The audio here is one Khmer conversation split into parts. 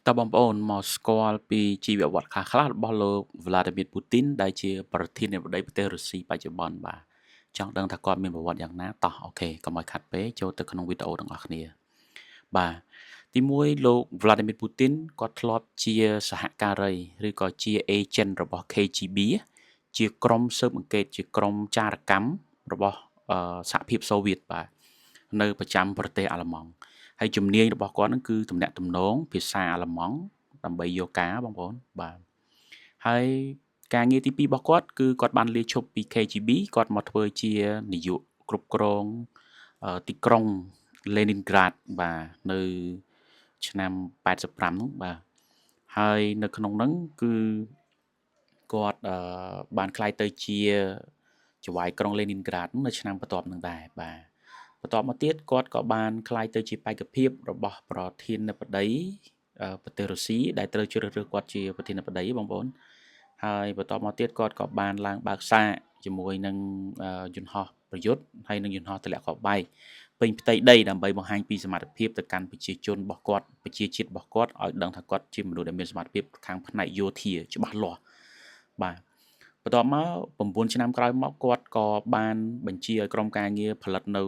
តើបងប្អូនមកស្គាល់ពីជីវប្រវត្តិខ្លះៗរបស់លោក Vladimir Putin ដែលជាប្រធានាធិបតីប្រទេសរុស្ស៊ីបច្ចុប្បន្នបាទចង់ដឹងថាគាត់មានប្រវត្តិយ៉ាងណាតោះអូខេកុំឲ្យខាត់ពេកចូលទៅក្នុងវីដេអូទាំងអស់គ្នាបាទទី1លោក Vladimir Putin គាត់ធ្លាប់ជាសហការីឬក៏ជា agent របស់ KGB ជាក្រុមស៊ើបអង្កេតជាក្រុមចារកម្មរបស់សហភាពសូវៀតបាទនៅប្រចាំប្រទេសអាល្លឺម៉ង់ហើយជំនាញរបស់គាត់ហ្នឹងគឺទំនាក់ទំនងភាសាអាល្លឺម៉ង់ដើម្បីយកការបងប្អូនបាទហើយការងារទី2របស់គាត់គឺគាត់បានលាឈប់ពី KGB គាត់មកធ្វើជានាយកគ្រប់គ្រងទីក្រុង Leningrad បាទនៅឆ្នាំ85នោះបាទហើយនៅក្នុងហ្នឹងគឺគាត់បានក្លាយទៅជាចៅហ្វាយក្រុង Leningrad នៅឆ្នាំបន្ទាប់នឹងដែរបាទបន្ទាប់មកទៀតគាត់ក៏បានក្លាយទៅជាបេក្ខភាពរបស់ប្រធានាធិបតីប្រទេសរុស្ស៊ីដែលត្រូវជ្រើសរើសគាត់ជាប្រធានាធិបតីបងប្អូនហើយបន្ទាប់មកទៀតគាត់ក៏បានឡើងបើកសាកជាមួយនឹងយន្តហោះប្រយុទ្ធហើយនឹងយន្តហោះទម្លាក់គ្រាប់បែកពេញផ្ទៃដីដើម្បីបង្ហាញពីសមត្ថភាពទៅកាន់ប្រជាជនរបស់គាត់ប្រជាជាតិរបស់គាត់ឲ្យដឹងថាគាត់ជាមនុស្សដែលមានសមត្ថភាពខាងផ្នែកយោធាច្បាស់លាស់បាទបន្ទាប់មក9ឆ្នាំក្រោយមកគាត់ក៏បានបញ្ជាឲ្យក្រុមការងារផលិតនៅ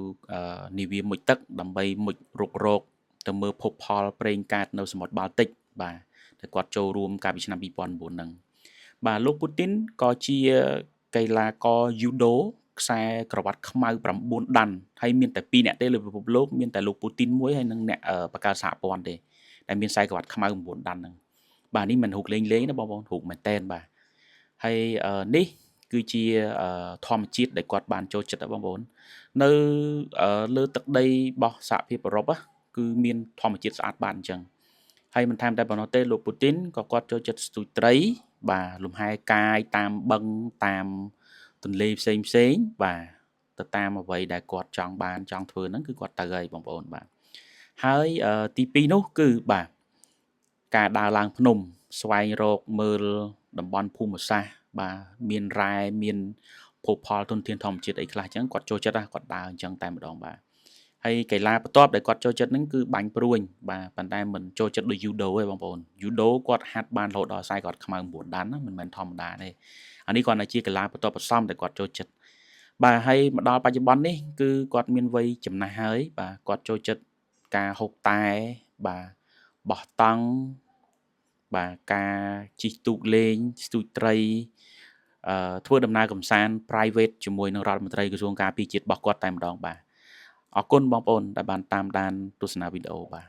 នាវាមុជទឹកដើម្បីមុជរុករកទៅមើលភពផលប្រេងកាតនៅសមុទ្របាល់ទិកបាទតែគាត់ចូលរួមកាលពីឆ្នាំ2009ហ្នឹងបាទលោកពូទីនក៏ជាកីឡាករយូដូខ្សែក្រវ៉ាត់ខ្មៅ9ដាន់ហើយមានតែ2នាក់ទេលើពិភពលោកមានតែលោកពូទីនមួយហើយនិងអ្នកបង្កើតសហព័ន្ធទេដែលមានខ្សែក្រវ៉ាត់ខ្មៅ9ដាន់ហ្នឹងបាទនេះមិនរូបលេងណាបងប្អូនរូបមែនតែនបាទហើយនេះគឺជាធម្មជាតិដែលគាត់បានចូលចិត្តបងប្អូននៅលើទឹកដីរបស់សហភាពអឺរ៉ុបគឺមានធម្មជាតិស្អាតបាតអញ្ចឹងហើយមិនថែមតែប៉ុណ្ណោះទេលោកពូទីនក៏គាត់ចូលចិត្តស្ទូចត្រីបាទលំហែកាយតាមបឹងតាមទន្លេផ្សេងបាទទៅតាមអ្វីដែលគាត់ចង់បានចង់ធ្វើហ្នឹងគឺគាត់ទៅហើយបងប្អូនបាទហើយទី2នោះគឺបាទការដើរឡើងភ្នំស្វែងរកមើលតំបន់ភូមិសាស្ត្របាទមានរ៉ែមានភពផលទុនធានធម្មជាតិអីខ្លះអញ្ចឹងគាត់ចូលចិត្តគាត់ដើរអញ្ចឹងតែម្ដងបាទហើយកីឡាបន្ទាប់ដែលគាត់ចូលចិត្តហ្នឹងគឺបាញ់ព្រួញបាទប៉ុន្តែមិនចូលចិត្តដូចយូដូទេបងប្អូនយូដូគាត់ហាត់បានរហូតដល់ខ្សែគាត់ខ្មៅ9ដាន់ណាមិនមែនធម្មតាទេអានេះគាត់តែជាកីឡាបន្ទាប់បន្សំដែលគាត់ចូលចិត្តបាទហើយមកដល់បច្ចុប្បន្ននេះគឺគាត់មានវ័យចំណាស់ហើយបាទគាត់ចូលចិត្តការហូបតែបាទបោះតង់បាទការជិះទូកលេងស្ទូចត្រីធ្វើដំណើរកម្សាន្ត private ជាមួយនឹងរដ្ឋមន្ត្រីក្រសួងការពារជាតិរបស់គាត់តែម្ដងបាទអរគុណបងប្អូនដែលបានតាមដានទស្សនាវីដេអូបាទ